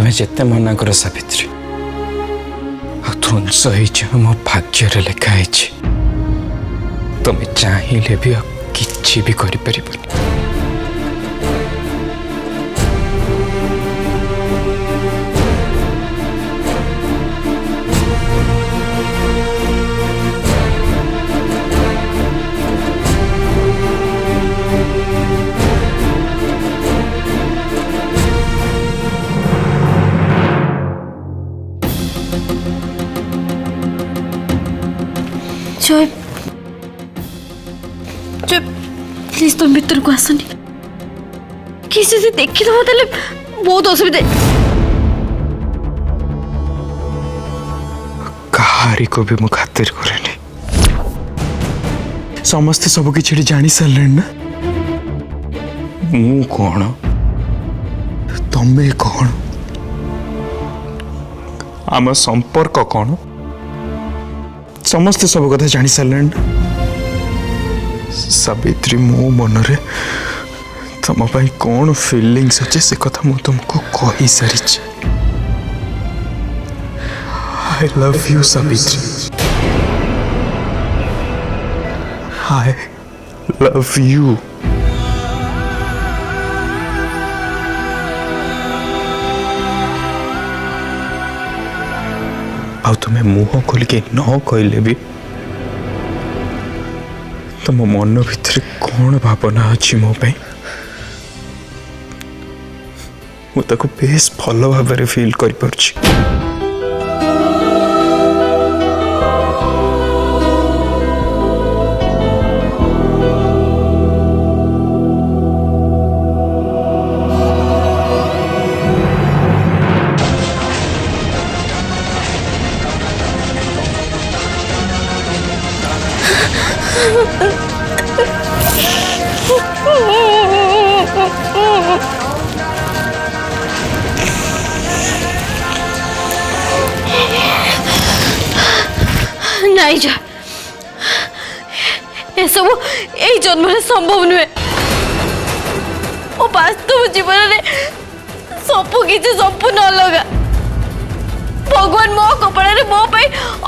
तुम्हें जिते मना कर सावित्री ध्वंस मो भाग्य लिखाई तुम्हें चाहिए भी किसी भी कर जय जय प्लीज तुम भीतर को आसनी किसी से देखी तो मतलब बहुत असुविधा कहारी को भी मु खातिर करेनी समस्ते सब कि जानी सारे ना मु कौन तमें कौन आम संपर्क कौन समस्ते सब कथा जानी सारे सावित्री मो मनरे तुम कौन फीलिंग्स अच्छे से कथा मु तुमको कही sorry I love you Savitri I love you आ तुम्हें मुह खोल के न कहले भी तुम मन भीतर कौन भावना अच्छी मो मुझे बेस भल भाव फील कर नहीं जा ये सब यही जन्म संभव नुहे वास्तव जीवन में सबू किसी संपूर्ण अलग भगवान मो कपाल मो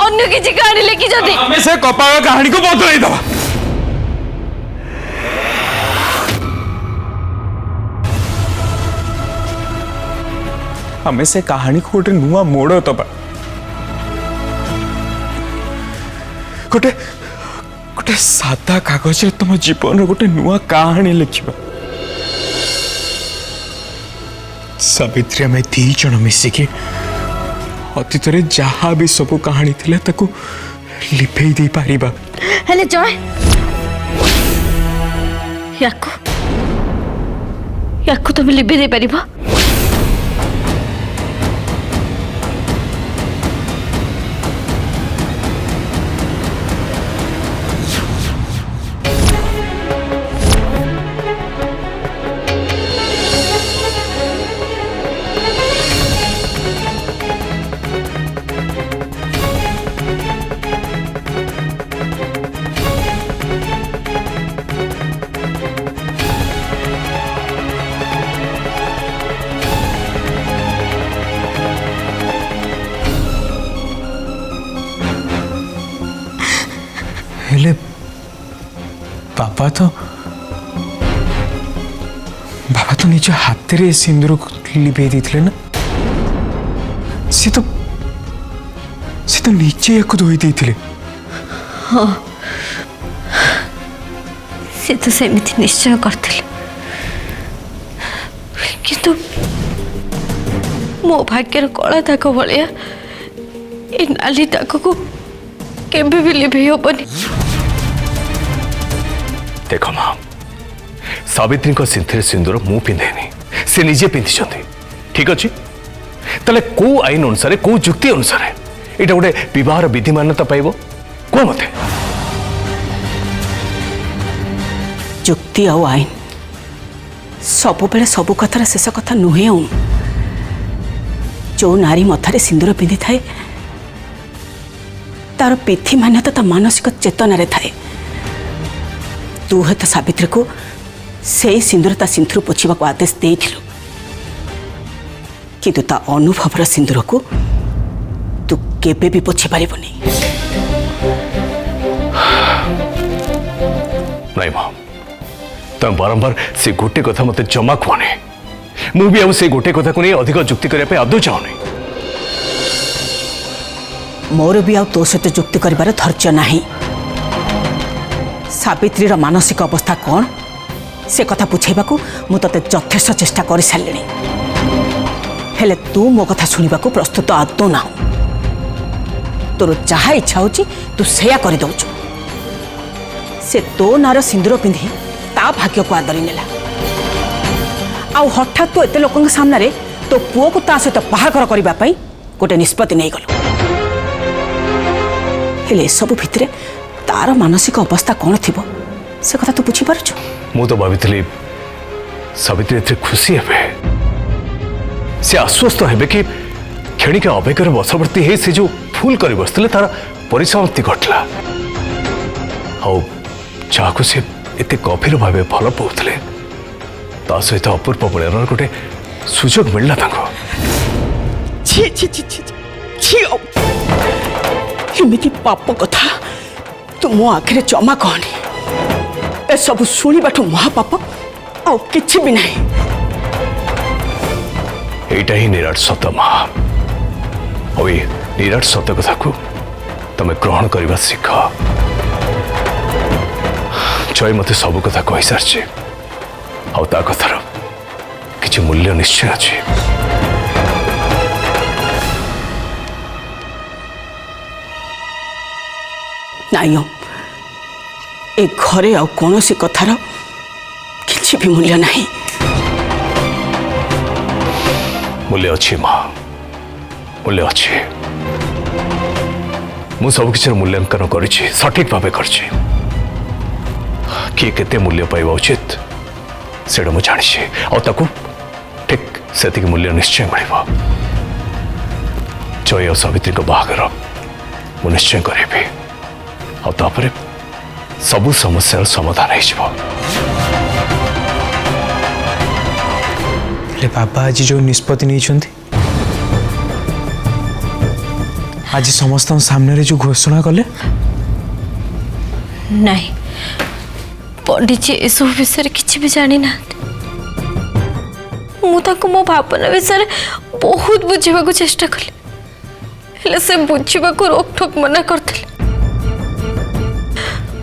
अन्य किसी कहानी लिखी हमें से कपाल कहानी को बदल दवा हमें से कहानी को गोटे नुआ मोड़ दबा गोटे गोटे सादा कागज तुम जीवन गोटे नुआ कहानी लिखा सावित्री आम दी जन मिसिकी अतीत जहाँ भी सब कहानी थिला ताकू लिभेई दे पारिबा हेले जय याकू याकू तुम लिभेई दे पारिबा हेले बाबा तो निज हाथ रे सिंदूर लिभे देथिले ना से तो नीचे या धोई देथिले हाँ से तो सेमिति निश्चय करथिले किंतु मो भाग्यर कला दाग भाया ए नाली दाग को केबे भी लिभे हेबनी देख माँ सावित्री सिंथरे सिंदूर मु पिंधेनी से निजे पिंधि ठीक अच्छे ताले को आईन अनुसार को जुक्ति अनुसार यहाँ गोटे बह विधि मान्यता पाइब कह मत जुक्ति आउ आईन सब बेले सब कथार शेष कथा नुहे जो नारी मथारे सिंदूर पिंधि थाए तार पिथि मान्यता ता मानसिक चेतना रे थाए तू हे तो सावित्री को से सिंदूर ता सिंथुर पोछिबा को आदेश देइथिलु କିନ୍ତୁ ତା ଅନୁଭବର ସିନ୍ଦୁରକୁ ତୁ କେବେ ବି ପୋଛି ପାରିବୁନି। ନାଇଁ ମା, ତମେ ବାରମ୍ବାର ସେ ଗୋଟେ କଥା ମତେ ଜମା କୁହନି। ମୁଁ ବି ଆଉ ସେ ଗୋଟେ କଥାକୁ ନେଇ ଅଧିକ ଯୁକ୍ତି କରିବା ପାଇଁ ଆଦୌ ଚାହୁଁନି। ମୋର ବି ଆଉ ତୋ ସହିତ ଯୁକ୍ତି କରିବାର ଧୈର୍ଯ୍ୟ ନାହିଁ। ସାବିତ୍ରୀର ମାନସିକ ଅବସ୍ଥା କ'ଣ ସେ କଥା ବୁଝେଇବାକୁ ମୁଁ ତତେ ଯଥେଷ୍ଟ ଚେଷ୍ଟା କରିସାରିଲିଣି, ହେଲେ ତୁ ମୋ କଥା ଶୁଣିବାକୁ ପ୍ରସ୍ତୁତ ଆଦୌ ନାହୁଁ। ତୋର ଯାହା ଇଚ୍ଛା ହେଉଛି ତୁ ସେୟା କରିଦେଉଛୁ। ସେ ତୋ ନାଁର ସିନ୍ଦୁର ପିନ୍ଧି ତା ଭାଗ୍ୟକୁ ଆଦରି ନେଲା, ଆଉ ହଠାତ୍ ତୁ ଏତେ ଲୋକଙ୍କ ସାମ୍ନାରେ ତୋ ପୁଅକୁ ତା ସହିତ ବାହାଘର କରିବା ପାଇଁ ଗୋଟେ ନିଷ୍ପତ୍ତି ନେଇଗଲୁ। ହେଲେ ଏସବୁ ଭିତରେ ତାର ମାନସିକ ଅବସ୍ଥା କ'ଣ ଥିବ ସେ କଥା ତୁ ବୁଝିପାରୁଛୁ? ମୁଁ ତ ଭାବିଥିଲି ସାବିତ୍ରୀ ଏଥିରେ ଖୁସି ହେବେ, ସେ ଆଶ୍ୱସ୍ତ ହେବେ କି କ୍ଷଣିକା ଅବେଗର ବଶବର୍ତ୍ତୀ ହେଇ ସେ ଯୋଉ ଭୁଲ କରି ବସିଥିଲେ ତାର ପରିସମାପ୍ତି ଘଟିଲା, ଆଉ ଯାହାକୁ ସେ ଏତେ ଗଭୀର ଭାବେ ଭଲ ପାଉଥିଲେ ତା ସହିତ ଅପୂର୍ବ ମିଳନର ଗୋଟେ ସୁଯୋଗ ମିଳିଲା ତାଙ୍କୁ। ଏମିତି ପାପ କଥା ତୁ ମୋ ଆଖିରେ ଜମା କହନି। ଏସବୁ ଶୁଣିବାଠୁ ମହାପାପ ଆଉ କିଛି ବି ନାହିଁ। এইটা ହିଁ ନିରାଟ ସତ ମା, ଆଉ ଏ ନିରାଟ ସତ କଥାକୁ ତମେ ଗ୍ରହଣ କରିବା ଶିଖ। ଜୟ ମତେ ସବୁ କଥା କହିସାରିଛି, ଆଉ ତା କଥାର କିଛି ମୂଲ୍ୟ ନିଶ୍ଚୟ ଅଛି। ନାଇଁ, ଏ ଘରେ ଆଉ କୌଣସି କଥାର କିଛି ବି ମୂଲ୍ୟ ନାହିଁ। ମୂଲ୍ୟ ଅଛି ମା, ମୂଲ୍ୟ ଅଛି। ମୁଁ ସବୁକିଛିର ମୂଲ୍ୟାଙ୍କନ କରିଛି, ସଠିକ ଭାବେ କରିଛି। କିଏ କେତେ ମୂଲ୍ୟ ପାଇବା ଉଚିତ ସେଇଟା ମୁଁ ଜାଣିଛି, ଆଉ ତାକୁ ଠିକ ସେତିକି ମୂଲ୍ୟ ନିଶ୍ଚୟ ମିଳିବ। ଜୟ ଆଉ ସାବିତ୍ରୀଙ୍କ ବାହାଘର ମୁଁ ନିଶ୍ଚୟ କରିବି, ଆଉ ତାପରେ ସବୁ ସମସ୍ୟାର ସମାଧାନ ହେଇଯିବ। ହେଲେ ବାବା ଆଜି ଯେଉଁ ନିଷ୍ପତ୍ତି ନେଇଛନ୍ତି, ଆଜି ସମସ୍ତଙ୍କ ସାମ୍ନାରେ ଯେଉଁ ଘୋଷଣା କଲେ, ନାଇଁ ପଣ୍ଡିତଜୀ ଏସବୁ ବିଷୟରେ କିଛି ବି ଜାଣିନାହାନ୍ତି। ମୁଁ ତାଙ୍କୁ ମୋ ଭାବନା ବିଷୟରେ ବହୁତ ବୁଝିବାକୁ ଚେଷ୍ଟା କଲି, ହେଲେ ସେ ବୁଝିବାକୁ ରୋକଠୋକ ମନା କରିଥିଲେ।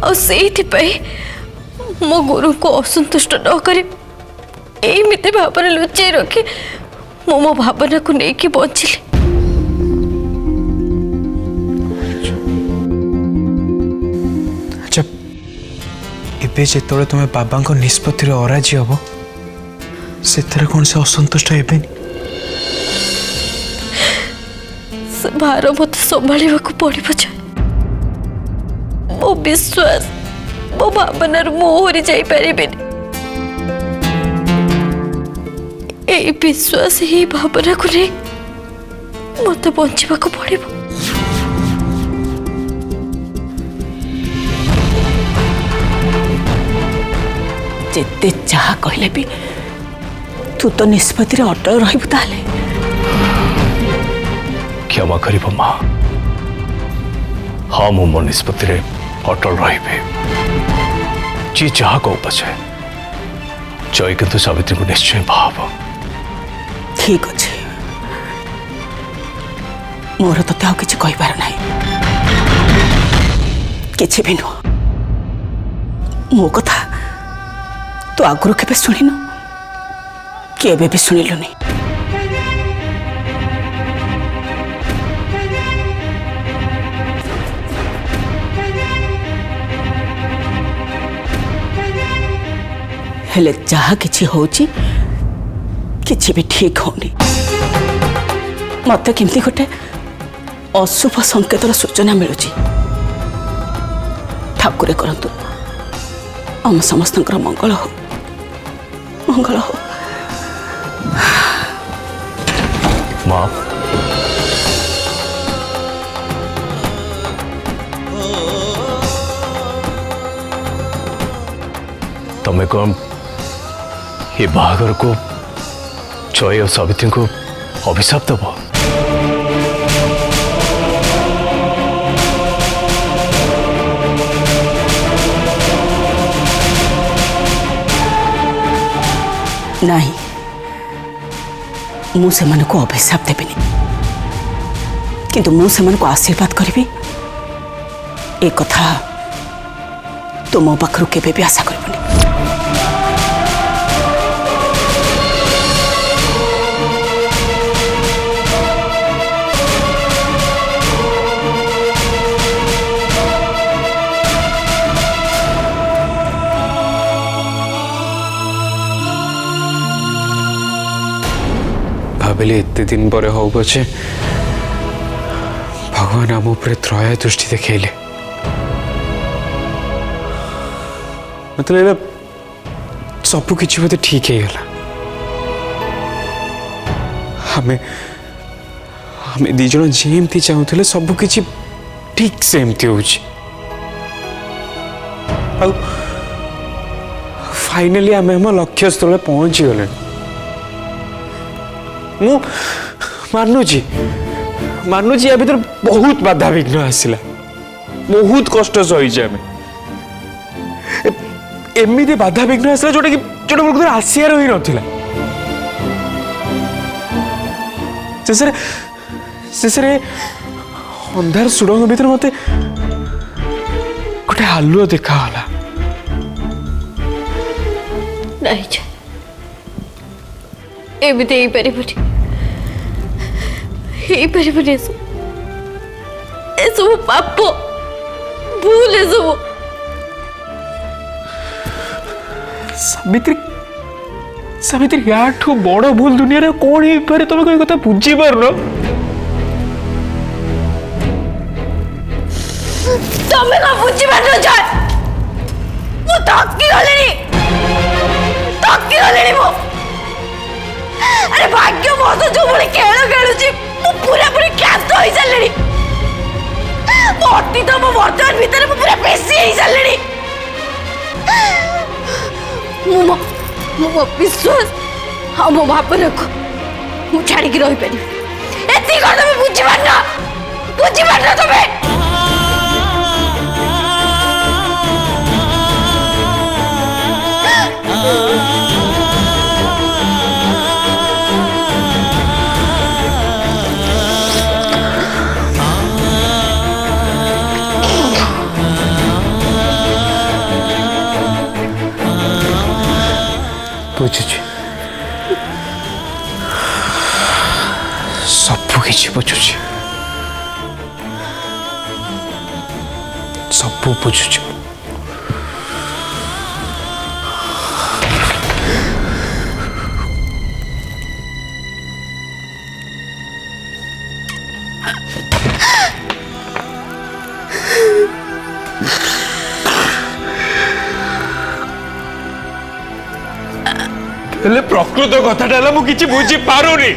ଆଉ ସେଇଥିପାଇଁ ମୋ ଗୁରୁଙ୍କୁ ଅସନ୍ତୁଷ୍ଟ ନ କରି ଏମିତି ଭାବରେ ଲୁଚାଇ ରଖି ମୁଁ ମୋ ଭାବନାକୁ ନେଇକି ବଞ୍ଚିଲି। ଆଚ୍ଛା, ଏବେ ଯେତେବେଳେ ତୁମେ ବାବାଙ୍କ ନିଷ୍ପତ୍ତିରେ ଅରାଜି ହବ ସେଥିରେ କ'ଣ ସେ ଅସନ୍ତୁଷ୍ଟ ହେବେନି? ସେ ଭାର ମତେ ସମ୍ଭାଳିବାକୁ ପଡ଼ିବ ଯେ। ମୋ ବିଶ୍ୱାସ ମୋ ଭାବନାରୁ ମୁଁ ଓହରି ଯାଇପାରିବିନି। এই ବିଶ୍ୱାସ ଏହି ଭାବନାକୁ ନେଇ ମତେ ବଞ୍ଚିବାକୁ ପଡ଼ିବ। ଯେତେ ଯାହା କହିଲେ ବି ତୁ ତ ନିଷ୍ପତ୍ତିରେ ଅଟଳ ରହିବୁ ତାହେଲେ। କ୍ଷମା କରିବ ମା, ହଁ ମୁଁ ମୋ ନିଷ୍ପତ୍ତିରେ ଅଟଳ ରହିବି। ଯିଏ ଯାହା କହୁ ପଛେ ଜୟ କିନ୍ତୁ ସାବିତ୍ରୀକୁ ନିଶ୍ଚୟ ବାହା ହେବ। ଠିକ ଅଛି, ମୋର ତତେ ଆଉ କିଛି କହିବାର ନାହିଁ। କିଛି ବି ନୁହଁ। ମୋ କଥା ତୁ ଆଗରୁ କେବେ ଶୁଣିନୁ, କେବେ ବି ଶୁଣିଲୁନି। ହେଲେ ଯାହା କିଛି ହଉଛି କିଛି ବି ଠିକ ହଉନି। ମତେ କେମିତି ଗୋଟେ ଅଶୁଭ ସଂକେତର ସୂଚନା ମିଳୁଛି। ଠାକୁରେ କରନ୍ତୁ ଆମ ସମସ୍ତଙ୍କର ମଙ୍ଗଳ ହଉ, ମଙ୍ଗଳ ହଉ। ମା, ତମେ କ'ଣ ଏ ବାହାଘରକୁ ଜୟ ଆଉ ସାବିତ୍ରୀଙ୍କୁ अभिशाप दब नहीं मु से अभिशाप देविनी किंतु मु से आशीर्वाद करी ए कथा तो मो पाखरु केबे भी आशा करबनी। भाविली एते दिन पर हो पछे भगवान आम उपर त्रय दृष्टि देखले मतलब सब किसी बोधे ठीक है गला। हमें हमें दी जन जेमती चाहूले सब किसी ठीक सेमती हो फाइनली आम आम लक्ष्य स्थल पहुंची गले। मु मानुची मानुची या भीतर बहुत बाधा विघ्न आसला बहुत कष्ट सही आम एमती बाधा विघ्न आसला जोटा कि जोटा मोर कदर आसियार ही नथिला। शेषरे अंधार सुड़ंग भीतर मते गोटे हालुआ देखाला। नहीं एमती हो पारे सब पाप भूल सब सावित्री सावित्री याठू बड़ भूल दुनिया रे कौन ही पारे तुम कोई कथा बुझी पारनो। तमे का बुझी पारनो जाय मु थकी गलेनी मु। अरे भाग्य मो तो जो बड़े खेल खेलुची मु पूरा पूरी क्लास तो होई चललेनी मोटी तो मो वर्तमान भीतर मु पूरा पेशी होई चललेनी। मो विश्वास हाँ मो बाप रख मु छाड़ी की रही पारि एती कर तमे बुझी पारना तमे। बुझुची सब किसी बुझुची सब बुझुची। प्रकृत कथा मु किछि बुझी पारुनी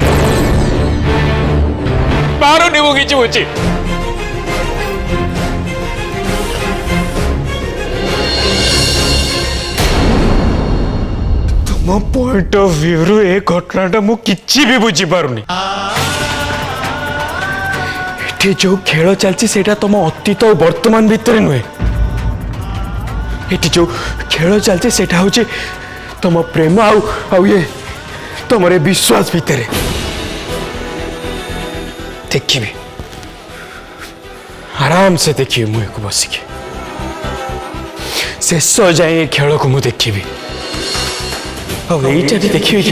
मु किछि बुझी। तुम पॉइंट ऑफ व्यू रु ए घटनाटा मु किछि भी बुझी पारुनी। एठी जो खेल चलछि सेटा तुम अतीत और वर्तमान भीतर नुहे। एठी जो खेल चलछि सेटा होछि तुम प्रेम आउ ये तुम विश्वास भितर देखी आराम से देखी मुझे को बसिकी शेष जाए खेल को मुझे देखी आईटा भी देखी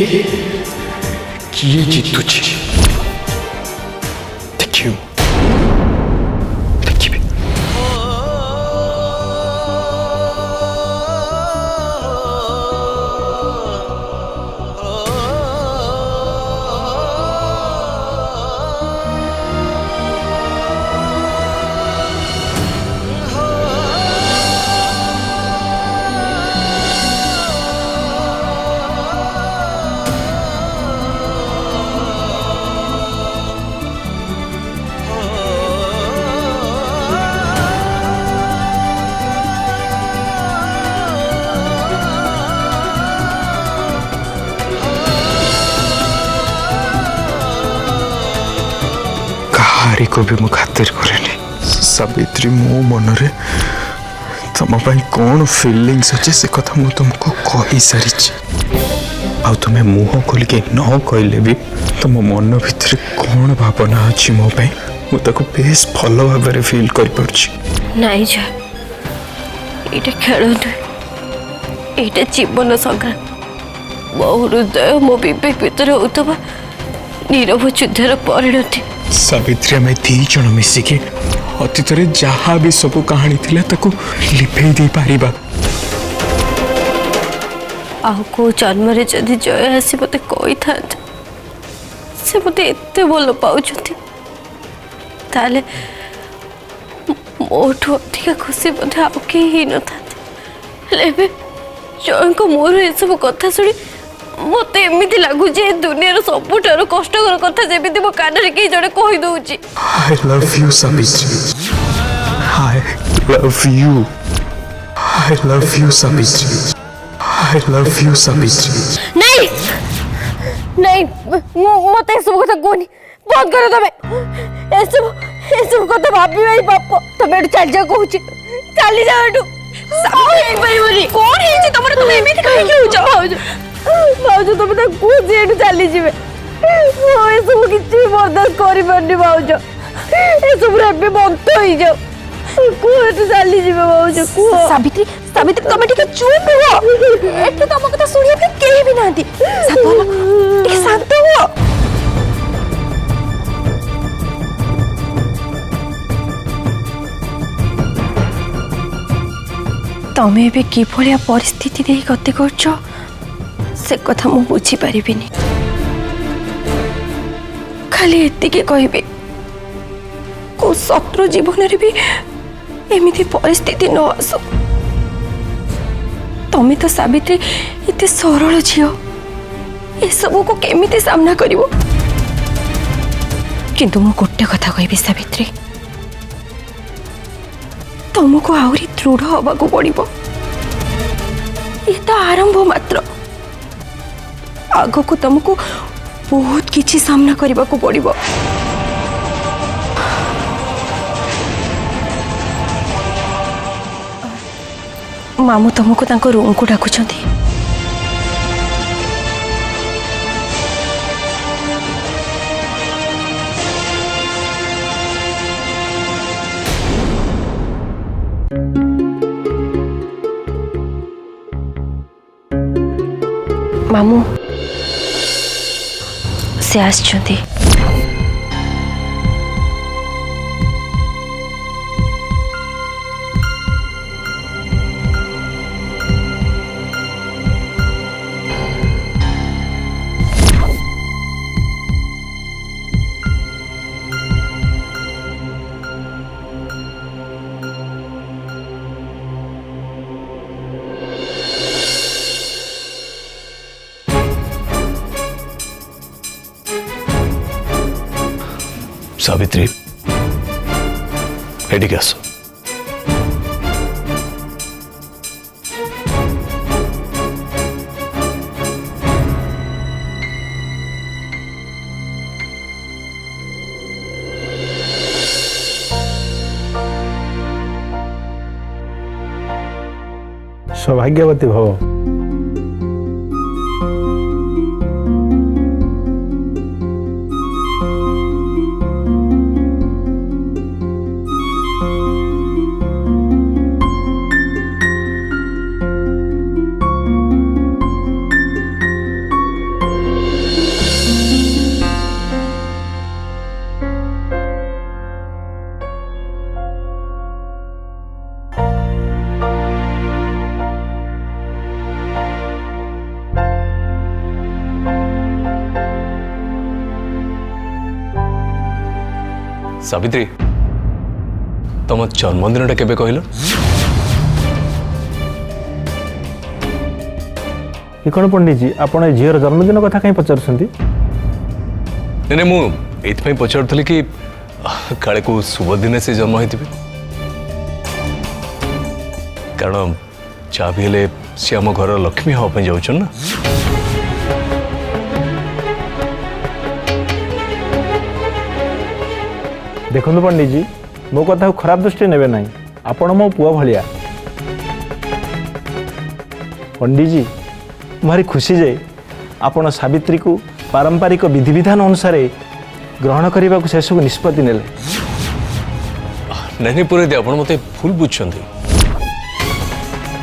किए जीतुची देखी नारी को भी मु खातिर करेनी। सावित्री मो मनरे तुम कौन फीलिंग्स अच्छे से कथा मु तुमको कही सारी आ तुम्हें मुह खोल के न कहले भी तुम मन भीतर कौन भावना अच्छी मो बेस भल भाव फिल कर नाई जा ये खेल नुहे ये जीवन संग्राम मो हृदय मो विवेक भितर होता नीरव युद्धर परिणति। सावित्री आम दी जन मिसिकी अतीत जहाँ भी सब कहानी थिला ताको लिभेई दे पारिबा। आउ को जन्म जदि जय आसी मत कही था से मत एत भल पाँच ताले मोठू अधिक खुशी बोधे आउ कहीं न था जय को मोर ये सब कथा शुणी मत एमती लगुच दुनिया सबुठार कष्टर कथा जमी मो कान में कहीं जड़े कही दौची। I love you Savitri. I love you। I love you Savitri. I love you Savitri. नहीं नहीं मत सब कथा कहनी बंद कर तमें एसब कथा भाभी भाई बाप तमें चल जा कहूँ चली जाओ कौन है तुम तुम एमती कहीं भाज भाज तुम कौन एठू चली जाए सब किसी बर्दाश्त कर भाज एसब बंद हो जाओ कौन चली जाए भाज कह सावित्री सावित्री तुम टे चुप हो एठी तुम कथा शुणिया कहीं भी ना शांत हो। तमें भी कि परिस्थिति दे गति कर से कथा मु बुझी पारिबिनी खाली एतिके कहबे को शत्रु जीवन रे भी एमिति परिस्थिति न आसो। तमें तो सावित्री इते सरल झियो ए सब को केमिति सामना करिवो किंतु मु गोटे कथा कहबी सावित्री तुमको आहरी दृढ़ हवा को पड़ो ये तो आरंभ मात्र आग को तुमको बहुत किछि सामना करने को पड़ो। मामू तुमको तांको रूम को डाकुछंती। मामू से आछंती। सावित्री एडिक आस। सौभाग्यवती भव। सावित्री तुम जन्मदिन केबे कहल? ये कौन पंडित जी आपण झीर जन्मदिन कथा कहीं पचार? नहीं मु ये पचारूली कि काले को शुभ दिन से जन्म होती कारण जहाँ भी हेले सी आम घर लक्ष्मी हाँ जाऊन ना। देखो पंडित जी मो कथा खराब दृष्टि नेबे ना आपण मो पुआ भलिया पंडित जी भारी खुशी जे आपण सावित्री को पारंपरिक विधि विधान अनुसार ग्रहण करने को शेष निष्पत्ति नेले नहीं पुरोहित आप मत भूल बुझुं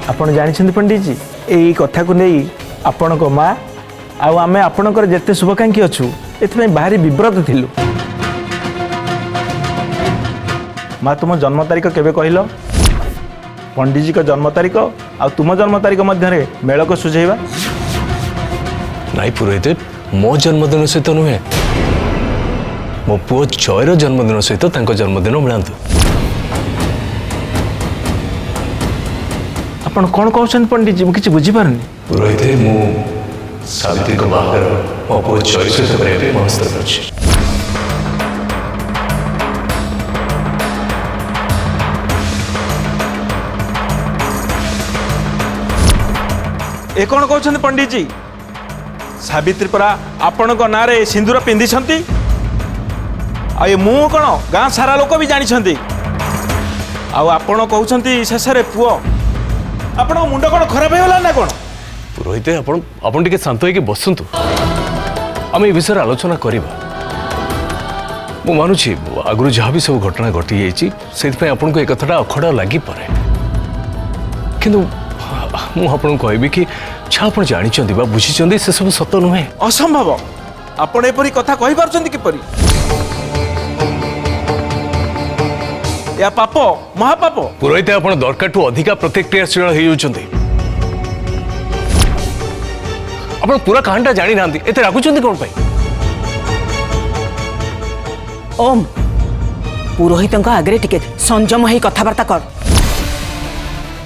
आपण जानी पंडित जी यही कथा को नहीं आपण को माँ आमे आपणकर जेते शुभाकांक्षी अच्छु एथि भारी विव्रत थिलु माँ तुम जन्म तारीख केबे कहल पंडित जी का जन्म तारीख आ तुम जन्म तारीख मध्य मेल को सुझेबा नाई पुरोहित मो जन्मदिन सहित नुहे मो पुओ जयर जन्मदिन सहित जन्मदिन मिलांतु आपण कौन कहते पंडित जी मुझे बुझीपारनी पुरोहित मु सावित्री को बाहर मो पुओ जय सहित करने मनस्थ कर ए कौन कहते पंडित जी सावित्री परा आपण ना सिंदूर पिंधि ये मु कौन गाँ सारा लोक भी जानी आपण कहते शेष पुओ आपण मुंड कौन खराब होगा ना कौन पुरोहित आपण टिके शांत होइके बसंतु आम ए विषय आलोचना करवा मु मानुची आगु जहाँ भी सब घटना घटी जाइए से आपन को एक कथाटा अखड़ा लगी पारे किंतु मु आपन कहबी कि छा आपण जानिचंदी बा बुझिचंदी से सब सत नुहे असंभव आपण एपरी कथा कहि पारछंती किपरि या पाप महापाप पुरोहित आपण दरकार ठू अधिका प्रतिक्रियाशील हो जाउचंदी आपण पूरा कहानीटा जानी नांती एते रागुचंदी कोन पई ओम पुरोहित आगे टिके संयम हो कथबार्ता कर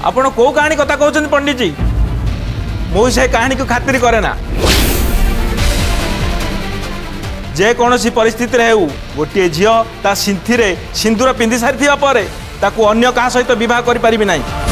आपण को कहानी कथा कहउछंती पंडित जी मु से कहानी को खातिर करे ना जे कौनसी परिस्थिति रे हेउ गोटे झियो ता सिंथी रे सिंदूर पिंधि सारी थिबा परे ताकू अन्य कहा सहित विवाह करि परिबि नाही।